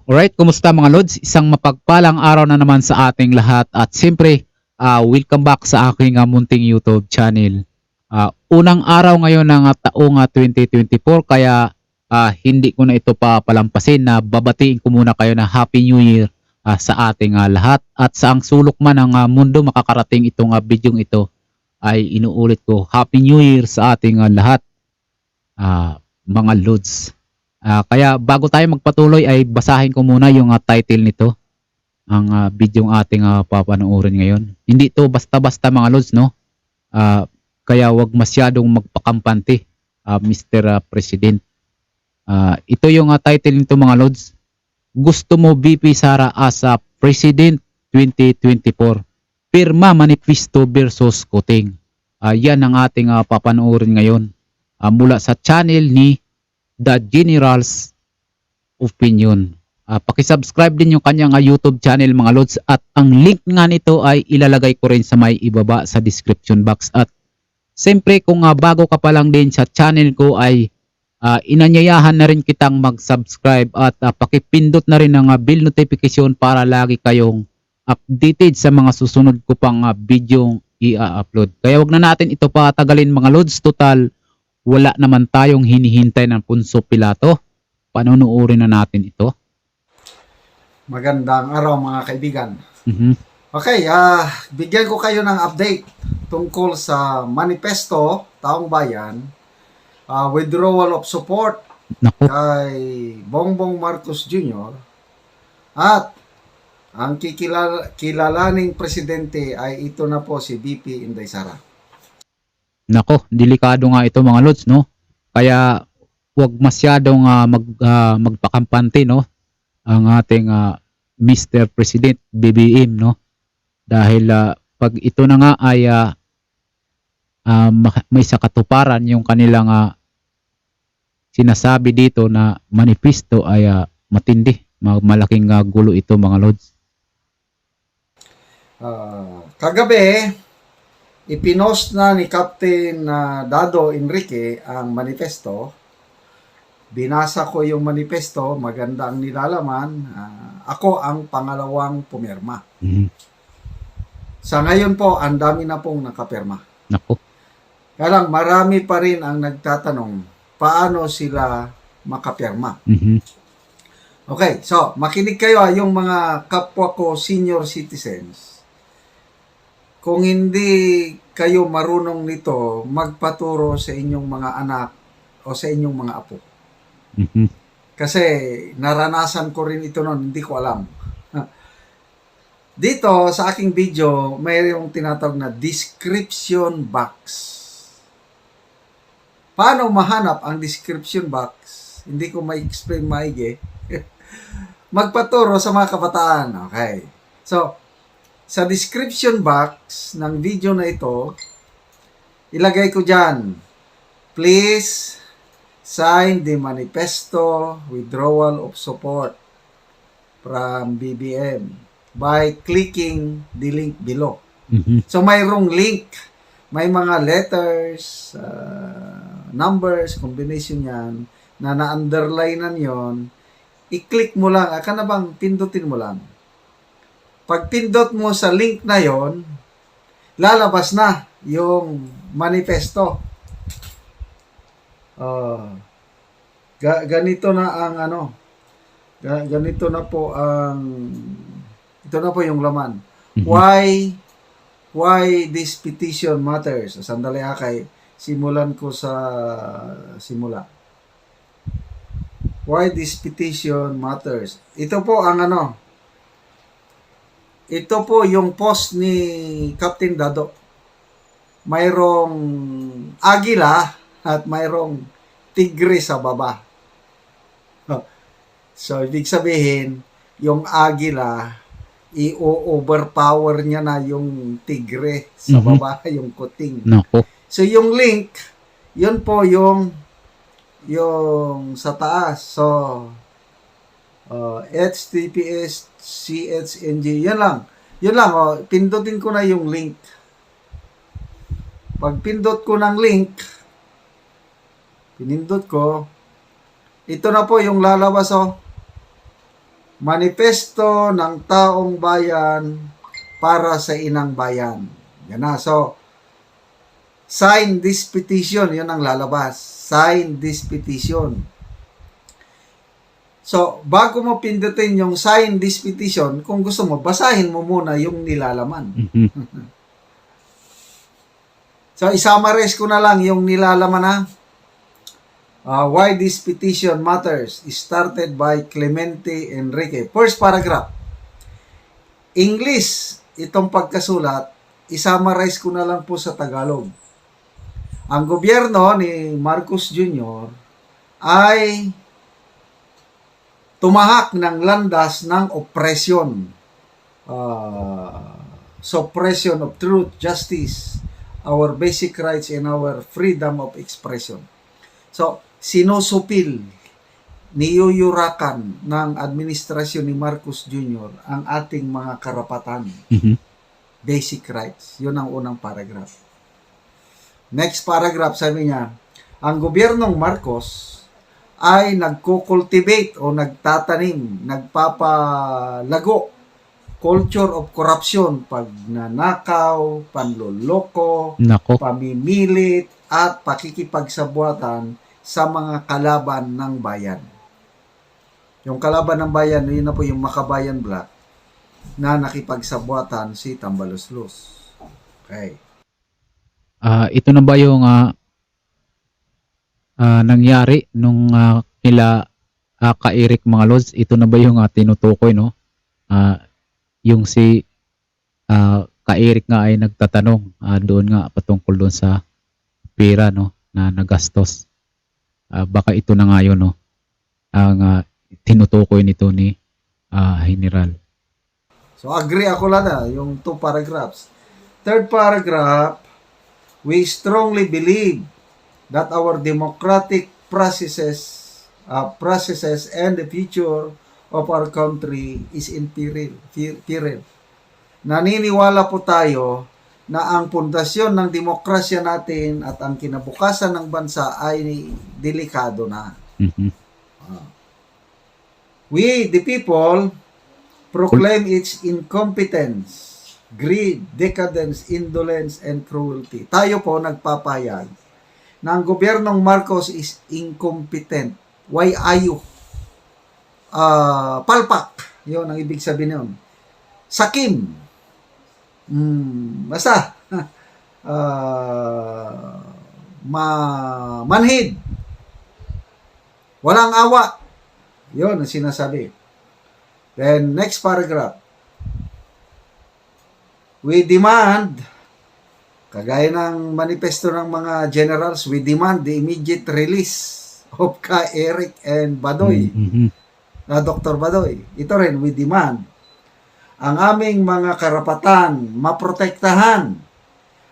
Alright, kumusta mga Lods? Isang mapagpalang araw na naman sa ating lahat at siyempre, welcome back sa aking munting YouTube channel. Unang araw ngayon ng taong 2024 kaya hindi ko na ito papalampasin na babatiin ko muna kayo na Happy New Year sa ating lahat at sa ang sulok man ng mundo makakarating itong bidyong ito ay inuulit ko Happy New Year sa ating lahat, mga Lods. Kaya bago tayo magpatuloy ay basahin ko muna yung title nito, ang bidyong ating papanoorin ngayon. Hindi to basta-basta mga Lods, no? Kaya wag masyadong magpakampante, Mr. President. Ito yung title nito mga Lods. Gusto mo VP Sara as President 2024. Pirma Manifesto versus Kuting. Yan ang ating papanoorin ngayon. Mula sa channel ni The General's Opinion. Pakisubscribe din yung kanyang YouTube channel mga Lods at ang link nga nito ay ilalagay ko rin sa may ibaba sa description box. At siyempre kung bago ka pa lang din sa channel ko ay inanyayahan na rin kitang mag-subscribe at pakipindot na rin ang bell notification para lagi kayong updated sa mga susunod ko pang video i-upload. Kaya wag na natin ito patagalin mga Lods, total wala naman tayong hinihintay ng Punso Pilato. Panunuorin na natin ito. Magandang araw mga kaibigan. Okay, bigyan ko kayo ng update tungkol sa manifesto Taong Bayan, withdrawal of support kay Bongbong Marcos Jr. at ang kilalaning presidente ay ito na po si VP Inday Sara. Nako, delikado nga ito mga Lods, no? Kaya wag masyadong magpakampante, no? Ang ating Mr. President BBM, no? Dahil pag ito na nga ay may sakatuparan yung kanilang sinasabi dito na manifesto ay matindi. Malaking gulo ito mga Lods. Kagabi, ipinost na ni Captain Dado Enrique ang manifesto. Binasa ko yung manifesto, maganda ang nilalaman. Ako ang pangalawang pumirma. Sa ngayon po, ang dami na pong nakapirma. Nako. Kaya lang, marami pa rin ang nagtatanong, paano sila makapirma? Okay, so, makinig kayo yung mga kapwa ko senior citizens. Kung hindi kayo marunong nito, magpaturo sa inyong mga anak o sa inyong mga apo. Kasi naranasan ko rin ito noon, hindi ko alam. Dito sa aking video, mayroong tinatawag na description box. Paano mahanap ang description box? Hindi ko ma-explain maigi. Magpaturo sa mga kabataan. Okay. So, sa description box ng video na ito, ilagay ko dyan, please sign the manifesto withdrawal of support from BBM by clicking the link below. So mayroong link, may mga letters, numbers, combination yan, na na-underlinean yon. I-click mo lang, aka na bang pindutin mo lang. Pag pindot mo sa link na yon, lalabas na yung manifesto. Ganito na ang ganito na po ang ito na po yung laman. Why this petition matters? Sandali kay simulan ko sa simula. Why this petition matters? Ito po ang ito po yung post ni Captain Dado. Mayroong agila at mayroong tigre sa baba. So, ibig sabihin, yung agila, i-overpower niya na yung tigre sa baba, yung kuting. Nako. So, yung link, yun po yung sa taas. So, HTTPS CHNG, yan lang. Yun lang, pindutin ko na yung link. Pag pindot ko ng link, pinindot ko, ito na po yung lalabas, Manifesto ng taong bayan para sa inang bayan. Yan na. So, sign this petition. Yun ang lalabas. Sign this petition. So, bago mo pindutin yung sign this petition, kung gusto mo, basahin mo muna yung nilalaman. Mhm. So, isummarize ko na lang yung nilalaman na. Why this petition matters is started by Clemente Enrique. First paragraph. English, itong pagkasulat, isummarize ko na lang po sa Tagalog. Ang gobyerno ni Marcos Jr. ay tumahak ng landas ng oppression, suppression of truth, justice, our basic rights, and our freedom of expression. So, sinusupil, niyuyurakan ng administrasyon ni Marcos Jr. ang ating mga karapatan, Mhm. basic rights. Yun ang unang paragraph. Next paragraph, sabi niya, ang gobyernong Marcos ay nagko-cultivate o nagtatanim, nagpapalago culture of corruption, pagnanakaw, panloloko, Nako. pamimilit, at pakikipagsabuatan sa mga kalaban ng bayan. Yung kalaban ng bayan, yun na po yung Makabayan Black na nakipagsabuatan si Tambaluslos. Okay. Ito na ba yung nangyari nung kila ka-Eric mga lods? Ito na ba yung tinutukoy, no? Yung si ka-Eric nga ay nagtatanong doon nga patungkol doon sa pera, no, na nagastos. Baka ito na nga yun, no, ang tinutukoy nito ni General. So, agree ako lang yung two paragraphs. Third paragraph, we strongly believe that our democratic processes and the future of our country is in peril. Naniniwala po tayo na ang pundasyon ng demokrasya natin at ang kinabukasan ng bansa ay delikado na. Mhm. We, the people, proclaim its incompetence, greed, decadence, indolence, and cruelty. Tayo po nagpapahayag na ang gobyernong Marcos is incompetent. Why ayo? Palpak. Yun ang ibig sabihin yun. Sakim. Basta. Manhid. Walang awa. Yun ang sinasabi. Then, next paragraph. We demand, kagaya ng manifesto ng mga generals, we demand the immediate release of Ka Eric and Badoy. Mhm. Dr. Badoy. Ito rin, we demand ang aming mga karapatan maprotektahan,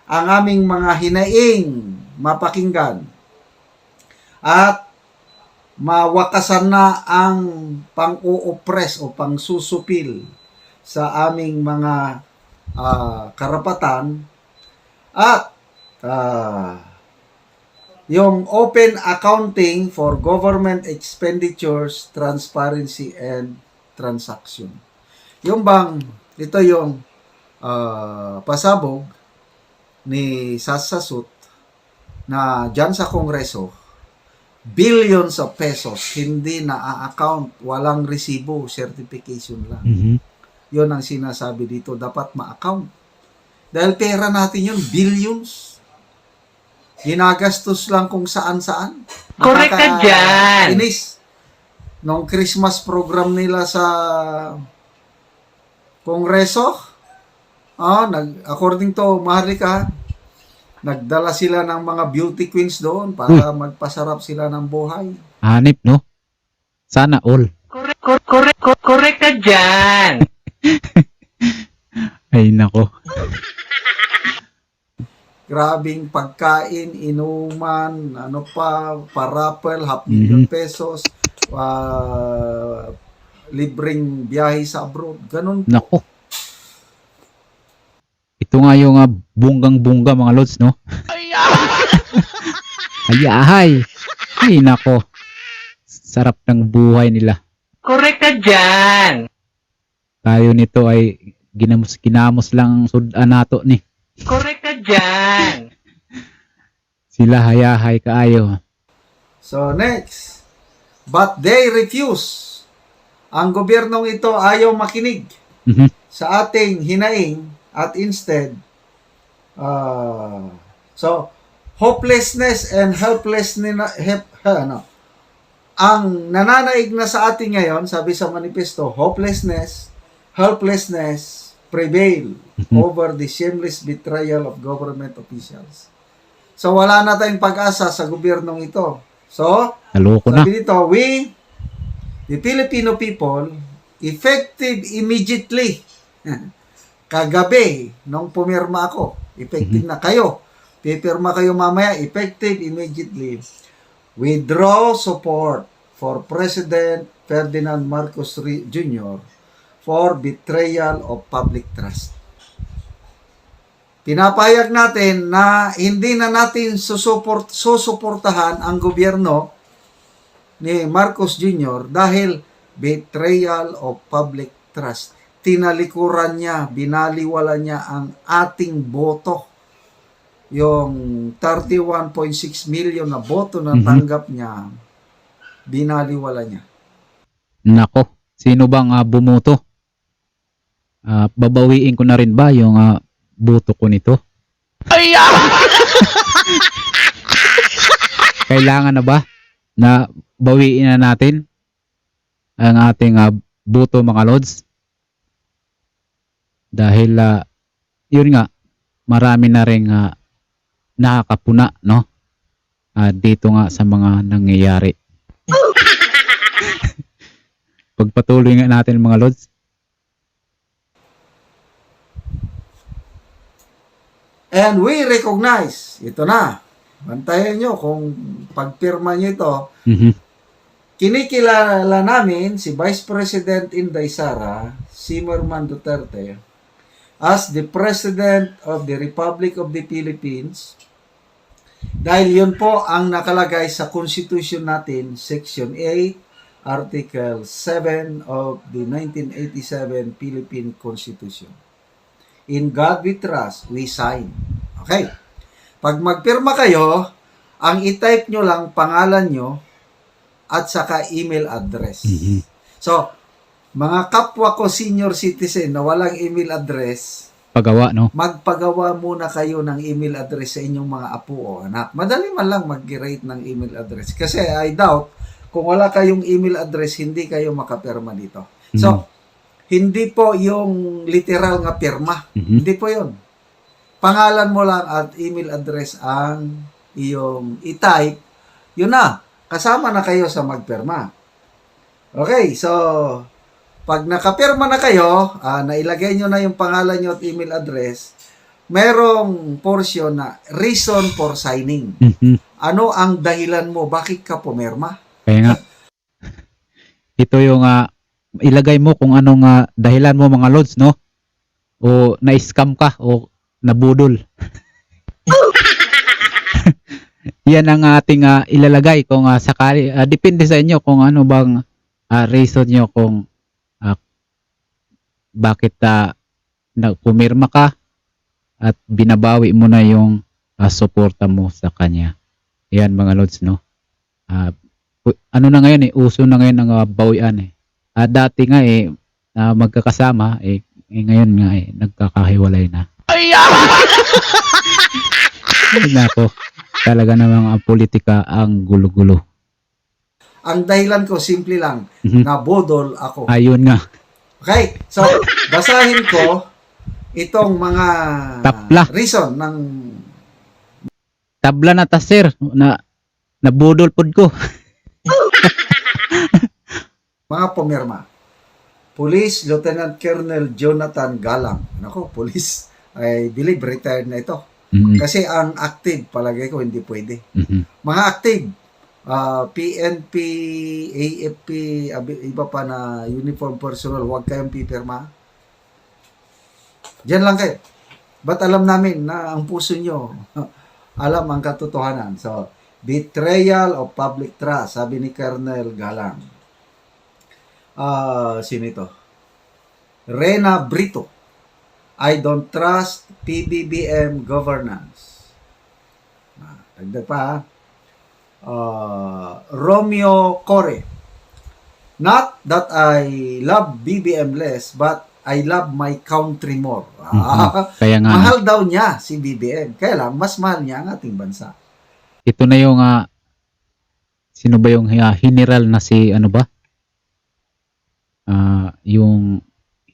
ang aming mga hinaing mapakinggan, at mawakasan na ang pang-uoppress o pang-susupil sa aming mga karapatan, at yung open accounting for government expenditures, transparency, and transaction. Yung bang, ito yung pasabog ni Sasasut na dyan sa Kongreso, billions of pesos, hindi na-account, walang resibo, certification lang. Mhm. Yun ang sinasabi dito, dapat ma-account. Dahil pera natin yun, billions. Ginagastos lang kung saan-saan. Correct ka dyan. Inis. Nung Christmas program nila sa Kongreso, according to Maharlika, nagdala sila ng mga beauty queens doon para magpasarap sila ng buhay. Hanip, no? Sana all. Correct ka dyan. Ay, nako. Grabing pagkain, inuman, parapel, $500,000 pesos, libreng biyahe sa abroad. Ganun po. Nako. Ito nga yung bunggang-bungga mga lods, no? Ay, ay. Ay, nako. Sarap ng buhay nila. Correct ka dyan. Tayo nito ay ginamos lang ang sudan nato ni. Correct ka dyan. Sila hayahay kaayo. So next, but they refuse. Ang gobyernong ito ayaw makinig Mhm. sa ating hinaing at instead, so, hopelessness and helplessness, ang nananaig na sa atin ngayon, sabi sa manifesto, hopelessness, helplessness prevail over the shameless betrayal of government officials. So, wala na tayong pag-asa sa gobyernong ito. So, Naloko na. sabi dito, we, the Filipino people, effective immediately. Kagabi, nung pumirma ako, effective na kayo. Pipirma kayo mamaya, effective immediately. Withdraw support for President Ferdinand Marcos Jr. for betrayal of public trust. Pinapayag natin na hindi na natin susuportahan ang gobyerno ni Marcos Jr. dahil betrayal of public trust. Tinalikuran niya, binaliwala niya ang ating boto. Yung 31.6 million na boto na tanggap niya, binaliwala niya. Nako, sino bang bumoto? Babawiin ko na rin ba yung boto ko nito? Kailangan na ba na bawiin na natin ang ating boto, mga lods? Dahil yun nga, marami na rin nakakapuna, no? Dito nga sa mga nangyayari. Pagpatuloy nga natin, mga lods. And we recognize, ito na, bantayan nyo kung pagpirma nyo ito, Mhm. kinikilala namin si Vice President Inday Sara Zimmerman Duterte as the President of the Republic of the Philippines dahil yun po ang nakalagay sa Constitution natin, Section 8, Article 7 of the 1987 Philippine Constitution. In God we trust, we sign. Okay. Pag magpirma kayo, ang i-type nyo lang pangalan nyo at saka email address. Mhm. So, mga kapwa ko senior citizen na walang email address, Pagawa, no? magpagawa muna kayo ng email address sa inyong mga apo o anak. Madali man lang mag-create ng email address. Kasi I doubt, kung wala kayong email address, hindi kayo makapirma dito. So, hindi po yung literal nga pirma. Mhm. Hindi po yun. Pangalan mo lang at email address ang iyong i-type. Yun na. Kasama na kayo sa magpirma. Okay, so pag nakapirma na kayo, nailagay nyo na yung pangalan nyo at email address, merong portion na reason for signing. Mhm. Ano ang dahilan mo? Bakit ka pumirma? Kaya nga, ito yung ilagay mo kung anong dahilan mo, mga lods, no? O na-scam ka o nabudol. Yan ang ating ilalagay kung sakali. Depende sa inyo kung ano bang reason nyo kung bakit pumirma ka at binabawi mo na yung suporta mo sa kanya. Yan, mga lods, no? Ano na ngayon uso na ngayon ang bawian eh. Dati nga magkakasama ngayon nga nagkakahiwalay na. Ay nako, talaga namang ang politika ang gulo-gulo. Ang dahilan ko, simple lang, Mhm. nabudol ako. Ayun nga, Okay, so basahin ko itong mga Tapla. reason ng tabla na ta sir, nabudol pod ko. mga pumirma. Police Lieutenant Colonel Jonathan Galang. Nako, police. I believe retired na ito. Mhm. Kasi ang active, palagay ko, hindi pwede. Mhm. Mga active, PNP, AFP, iba pa na uniform personnel, huwag kayong pipirma. Diyan lang kayo. Ba't alam namin na ang puso nyo, alam ang katotohanan. So, betrayal of public trust, sabi ni Colonel Galang. Sino ito? Rena Brito. I don't trust PBBM governance. Dagdag pa ha. Romeo Core. Not that I love BBM less, but I love my country more. Kaya nga, Mahal daw niya si BBM. Kaya lang, mas mahal niya ang ating bansa. ito na yung, sino ba yung general na si, ano ba? Yung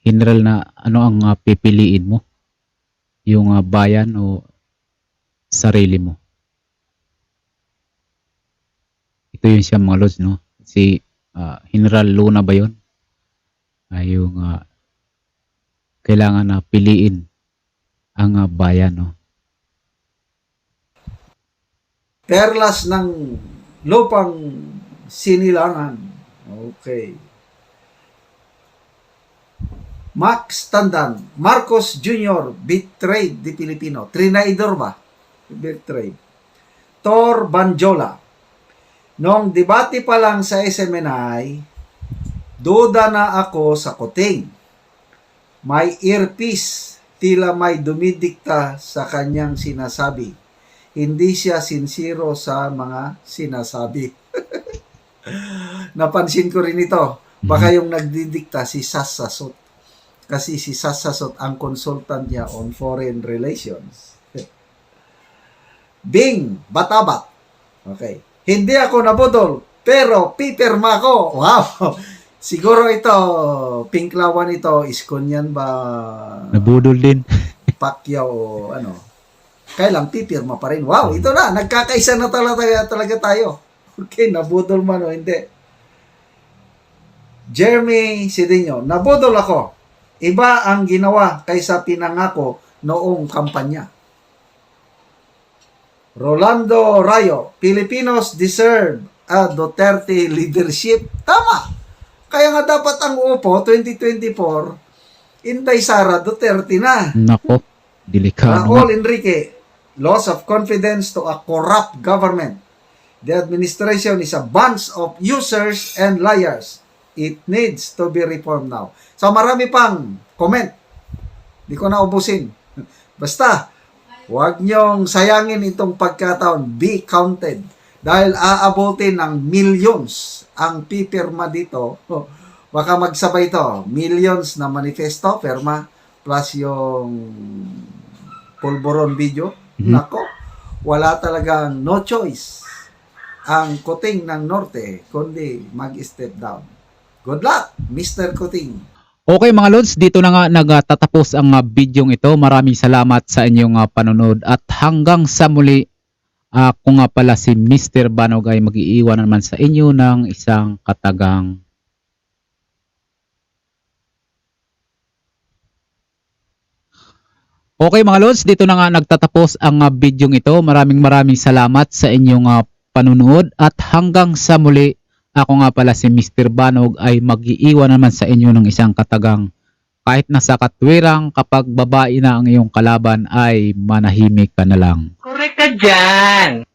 general na, ano ang pipiliin mo? Yung bayan o sarili mo? Ito yun siya mga lods, no? Si General Luna ba yun? Yung kailangan na piliin ang bayan, no? Perlas ng lupang sinilangan. Okay. Max Tandan. Marcos Jr. betrayed the Filipino. Trinaidor ba? Betrayed. Tor Banjola. Nung debate pa lang sa SMNI, duda na ako sa kuting. May earpiece, tila may dumidikta sa kanyang sinasabi. Hindi siya sincero sa mga sinasabi. Napansin ko rin ito. Baka yung nagdidikta si Sassasot. Kasi si Sassasot ang consultant niya on foreign relations. Bing Batabat. Okay. Hindi ako nabudol, pero pipirma ko. Wow! Siguro ito, Pinklawan ito, iskon yan ba? Nabudol din. Pacquiao o ano? Kaya lang, pipirma pa rin. Wow, ito na, nagkakaisa na talaga tayo. Okay, nabudol man o hindi. Jeremy Cedinho, nabudol ako. Iba ang ginawa kaysa pinangako noong kampanya. Rolando Rayo, Filipinos deserve a Duterte leadership. Tama. Kaya nga dapat ang upo 2024 Inday Sara Duterte na. Nako, delikado. Raul Enrique, loss of confidence to a corrupt government. The administration is a bunch of users and liars. It needs to be reformed now. So marami pang comment. Di ko na ubusin. Basta, huwag niyong sayangin itong pagkataon. Be counted. Dahil aabutin ng millions ang pipirma dito. Baka magsabay to. Millions na manifesto, firma, plus yung pulburon video. Nako, wala talagang no choice ang Kuting ng Norte, kundi mag-step down. Good luck, Mr. Kuting. Okay mga lods, dito na nga nagtatapos ang bidyong ito. Maraming salamat sa inyong panonood at hanggang sa muli, ako nga pala si Mr. Banog ay mag-iiwan naman sa inyo ng isang katagang Okay mga lods, dito na nga nagtatapos ang bidyong ito. Maraming salamat sa inyong panunood at hanggang sa muli, ako nga pala si Mr. Banog ay mag-iiwan naman sa inyo ng isang katagang kahit nasa katwirang kapag babae na ang iyong kalaban ay manahimik ka na lang. Correct ka dyan.